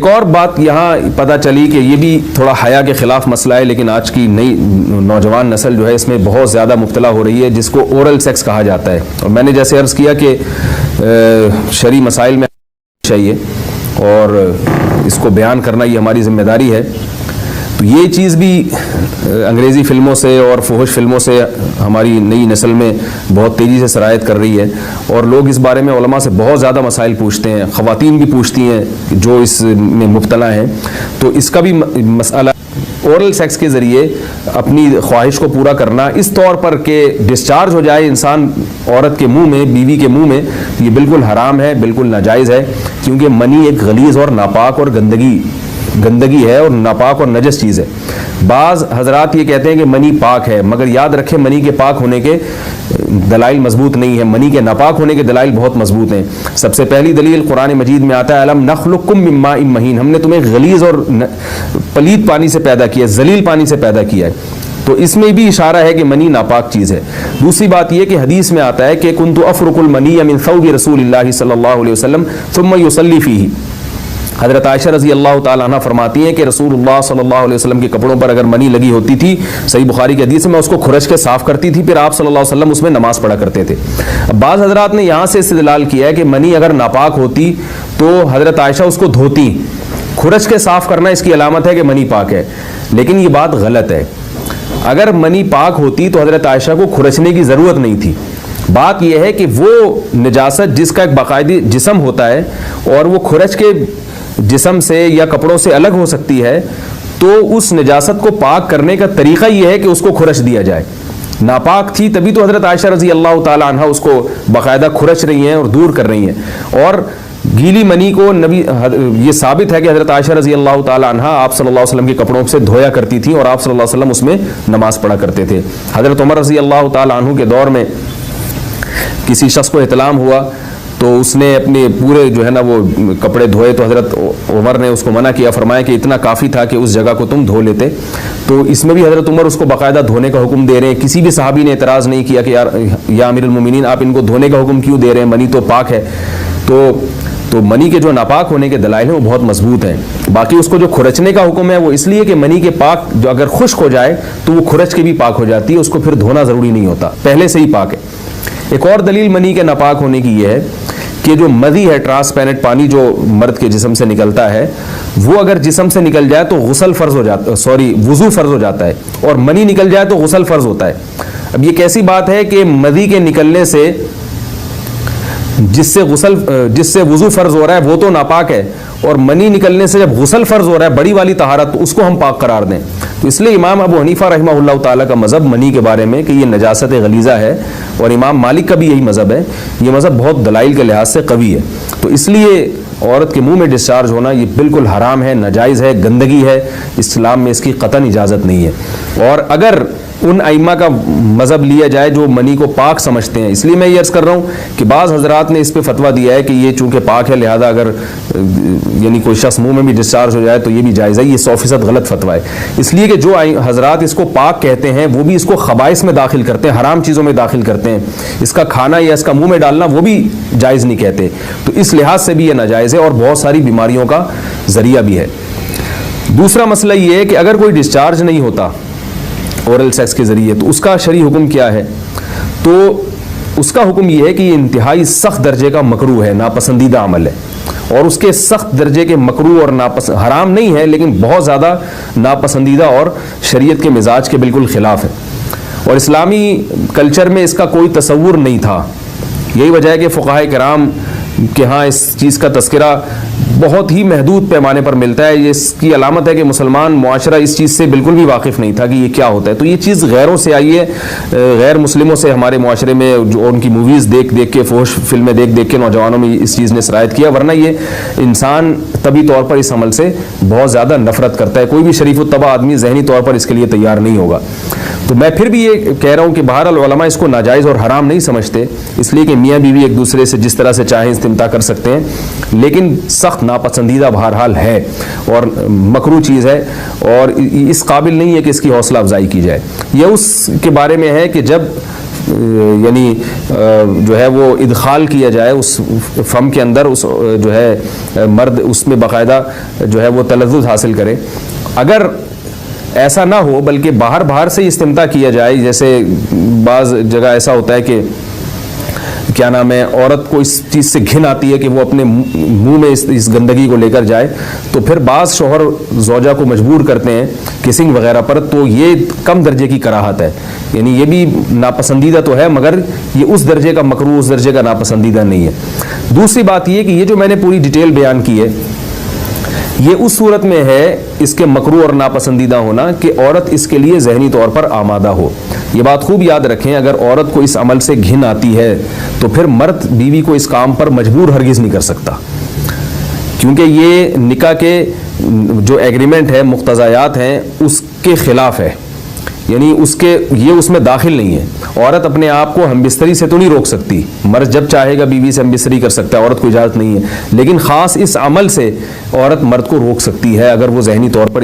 ایک اور بات یہاں پتہ چلی کہ یہ بھی تھوڑا حیا کے خلاف مسئلہ ہے، لیکن آج کی نئی نوجوان نسل جو ہے اس میں بہت زیادہ مبتلا ہو رہی ہے، جس کو اورل سیکس کہا جاتا ہے. اور میں نے جیسے عرض کیا کہ شرعی مسائل میں چاہیے اور اس کو بیان کرنا یہ ہماری ذمہ داری ہے. تو یہ چیز بھی انگریزی فلموں سے اور فحش فلموں سے ہماری نئی نسل میں بہت تیزی سے سرایت کر رہی ہے، اور لوگ اس بارے میں علماء سے بہت زیادہ مسائل پوچھتے ہیں، خواتین بھی پوچھتی ہیں جو اس میں مبتلا ہیں. تو اس کا بھی مسئلہ اورل سیکس کے ذریعے اپنی خواہش کو پورا کرنا اس طور پر کہ ڈسچارج ہو جائے انسان عورت کے منہ میں، بیوی کے منہ میں، یہ بالکل حرام ہے، بالکل ناجائز ہے، کیونکہ منی ایک غلیظ اور ناپاک اور گندگی ہے اور ناپاک اور نجس چیز ہے. بعض حضرات یہ کہتے ہیں کہ منی پاک ہے، مگر یاد رکھیں منی کے پاک ہونے کے دلائل مضبوط نہیں ہے، منی کے ناپاک ہونے کے دلائل بہت مضبوط ہیں. سب سے پہلی دلیل قرآن مجید میں آتا ہے الم نخلقکم من ماء مہین، ہم نے تمہیں غلیظ اور پلید پانی سے پیدا کیا ہے، ذلیل پانی سے پیدا کیا ہے. تو اس میں بھی اشارہ ہے کہ منی ناپاک چیز ہے. دوسری بات یہ کہ حدیث میں آتا ہے کہ کنت افرق المنی من ثوب رسول اللہ صلی اللہ علیہ وسلم ثم یصلی فیہ. حضرت عائشہ رضی اللہ تعالیٰ عنہ فرماتی ہیں کہ رسول اللہ صلی اللہ علیہ وسلم کے کپڑوں پر اگر منی لگی ہوتی تھی، صحیح بخاری کی حدیث میں، میں اس کو کھرچ کے صاف کرتی تھی، پھر آپ صلی اللہ علیہ وسلم اس میں نماز پڑھا کرتے تھے. بعض حضرات نے یہاں سے استدلال کیا ہے کہ منی اگر ناپاک ہوتی تو حضرت عائشہ اس کو دھوتی، کھرچ کے صاف کرنا اس کی علامت ہے کہ منی پاک ہے. لیکن یہ بات غلط ہے. اگر منی پاک ہوتی تو حضرت عائشہ کو کھرچنے کی ضرورت نہیں تھی. بات یہ ہے کہ وہ نجاست جس کا ایک باقاعدی جسم ہوتا ہے اور وہ کھرچ کے جسم سے یا کپڑوں سے الگ ہو سکتی ہے، تو اس نجاست کو پاک کرنے کا طریقہ یہ ہے کہ اس کو کھرچ دیا جائے. ناپاک تھی تبھی تو حضرت عائشہ رضی اللہ تعالی عنہ اس کو باقاعدہ کھرچ رہی ہیں اور دور کر رہی ہیں. اور گیلی منی کو یہ ثابت ہے کہ حضرت عائشہ رضی اللہ تعالی عنہ آپ صلی اللہ علیہ وسلم کے کپڑوں سے دھویا کرتی تھیں اور آپ صلی اللہ علیہ وسلم اس میں نماز پڑھا کرتے تھے. حضرت عمر رضی اللہ تعالی عنہ کے دور میں کسی شخص کو احتلام ہوا تو اس نے اپنے پورے جو ہے نا وہ کپڑے دھوئے، تو حضرت عمر نے اس کو منع کیا، فرمایا کہ اتنا کافی تھا کہ اس جگہ کو تم دھو لیتے. تو اس میں بھی حضرت عمر اس کو باقاعدہ دھونے کا حکم دے رہے ہیں. کسی بھی صحابی نے اعتراض نہیں کیا کہ یا امیر المومنین آپ ان کو دھونے کا حکم کیوں دے رہے ہیں، منی تو پاک ہے. تو منی کے جو ناپاک ہونے کے دلائل ہیں وہ بہت مضبوط ہیں. باقی اس کو جو کھرچنے کا حکم ہے وہ اس لیے کہ منی کے پاک جو اگر خشک ہو جائے تو وہ کھرچ کے بھی پاک ہو جاتی ہے، اس کو پھر دھونا ضروری نہیں ہوتا، پہلے سے ہی پاک ہے. ایک اور دلیل منی کے ناپاک ہونے کی یہ ہے کہ جو مذی ہے، ٹرانسپیرنٹ پانی جو مرد کے جسم سے نکلتا ہے، وہ اگر جسم سے نکل جائے تو وضو فرض ہو جاتا ہے، اور منی نکل جائے تو غسل فرض ہوتا ہے. اب یہ کیسی بات ہے کہ مذی کے نکلنے سے جس سے وضو فرض ہو رہا ہے وہ تو ناپاک ہے، اور منی نکلنے سے جب غسل فرض ہو رہا ہے بڑی والی طہارت، تو اس کو ہم پاک قرار دیں. تو اس لیے امام ابو حنیفہ رحمہ اللہ تعالیٰ کا مذہب منی کے بارے میں کہ یہ نجاست غلیظہ ہے، اور امام مالک کا بھی یہی مذہب ہے. یہ مذہب بہت دلائل کے لحاظ سے قوی ہے. تو اس لیے عورت کے منہ میں ڈسچارج ہونا یہ بالکل حرام ہے، ناجائز ہے، گندگی ہے، اسلام میں اس کی قطعاً اجازت نہیں ہے. اور اگر ان ائمہ کا مذہب لیا جائے جو منی کو پاک سمجھتے ہیں، اس لیے میں یہ عرض کر رہا ہوں کہ بعض حضرات نے اس پہ فتویٰ دیا ہے کہ یہ چونکہ پاک ہے لہذا اگر یعنی کوئی شخص منہ میں بھی ڈسچارج ہو جائے تو یہ بھی جائز ہے. یہ 100% غلط فتویٰ ہے. اس لیے کہ جو حضرات اس کو پاک کہتے ہیں وہ بھی اس کو خبائث میں داخل کرتے ہیں، حرام چیزوں میں داخل کرتے ہیں. اس کا کھانا یا اس کا منہ میں ڈالنا وہ بھی جائز نہیں کہتے. تو اس لحاظ سے بھی یہ ناجائز ہے اور بہت ساری بیماریوں کا ذریعہ بھی ہے. دوسرا مسئلہ یہ ہے کہ اگر کوئی ڈسچارج نہیں ہوتا اورل سیکس کے ذریعے تو اس کا شرعی حکم کیا ہے؟ تو اس کا حکم یہ ہے کہ یہ انتہائی سخت درجے کا مکروہ ہے، ناپسندیدہ عمل ہے. اور اس کے سخت درجے کے مکروہ اور حرام نہیں ہے لیکن بہت زیادہ ناپسندیدہ اور شریعت کے مزاج کے بالکل خلاف ہے. اور اسلامی کلچر میں اس کا کوئی تصور نہیں تھا. یہی وجہ ہے کہ فقہاء کرام کہ ہاں اس چیز کا تذکرہ بہت ہی محدود پیمانے پر ملتا ہے. یہ اس کی علامت ہے کہ مسلمان معاشرہ اس چیز سے بالکل بھی واقف نہیں تھا کہ یہ کیا ہوتا ہے. تو یہ چیز غیروں سے آئی ہے، غیر مسلموں سے ہمارے معاشرے میں جو ان کی موویز دیکھ کے، فحش فلمیں دیکھ کے نوجوانوں میں اس چیز نے سرایت کیا. ورنہ یہ انسان طبی طور پر اس عمل سے بہت زیادہ نفرت کرتا ہے. کوئی بھی شریف الطبع آدمی ذہنی طور پر اس کے لیے تیار نہیں ہوگا. تو میں پھر بھی یہ کہہ رہا ہوں کہ بہرحال علماء اس کو ناجائز اور حرام نہیں سمجھتے، اس لیے کہ میاں بیوی ایک دوسرے سے جس طرح سے چاہیں استمتاع کر سکتے ہیں، لیکن سخت ناپسندیدہ بہرحال ہے اور مکروہ چیز ہے اور اس قابل نہیں ہے کہ اس کی حوصلہ افزائی کی جائے. یہ اس کے بارے میں ہے کہ جب یعنی جو ہے وہ ادخال کیا جائے اس فم کے اندر، اس جو ہے مرد اس میں باقاعدہ جو ہے وہ تلذذ حاصل کرے. اگر ایسا نہ ہو بلکہ باہر سے استمتاع کیا جائے، جیسے بعض جگہ ایسا ہوتا ہے کہ کیا نام ہے عورت کو اس چیز سے گھن آتی ہے کہ وہ اپنے منہ میں اس گندگی کو لے کر جائے، تو پھر بعض شوہر زوجہ کو مجبور کرتے ہیں کسنگ وغیرہ پر، تو یہ کم درجے کی کراہت ہے. یعنی یہ بھی ناپسندیدہ تو ہے مگر یہ اس درجے کا مکروہ، اس درجے کا ناپسندیدہ نہیں ہے. دوسری بات یہ کہ یہ جو میں نے پوری ڈیٹیل بیان کی ہے یہ اس صورت میں ہے اس کے مکروہ اور ناپسندیدہ ہونا کہ عورت اس کے لیے ذہنی طور پر آمادہ ہو. یہ بات خوب یاد رکھیں، اگر عورت کو اس عمل سے گھن آتی ہے تو پھر مرد بیوی کو اس کام پر مجبور ہرگز نہیں کر سکتا، کیونکہ یہ نکاح کے جو ایگریمنٹ ہے، مقتضیات ہیں، اس کے خلاف ہے. یعنی یہ اس میں داخل نہیں ہے. عورت اپنے آپ کو ہم بستری سے تو نہیں روک سکتی، مرد جب چاہے گا بیوی سے ہم بستری کر سکتا ہے، عورت کو اجازت نہیں ہے، لیکن خاص اس عمل سے عورت مرد کو روک سکتی ہے اگر وہ ذہنی طور پر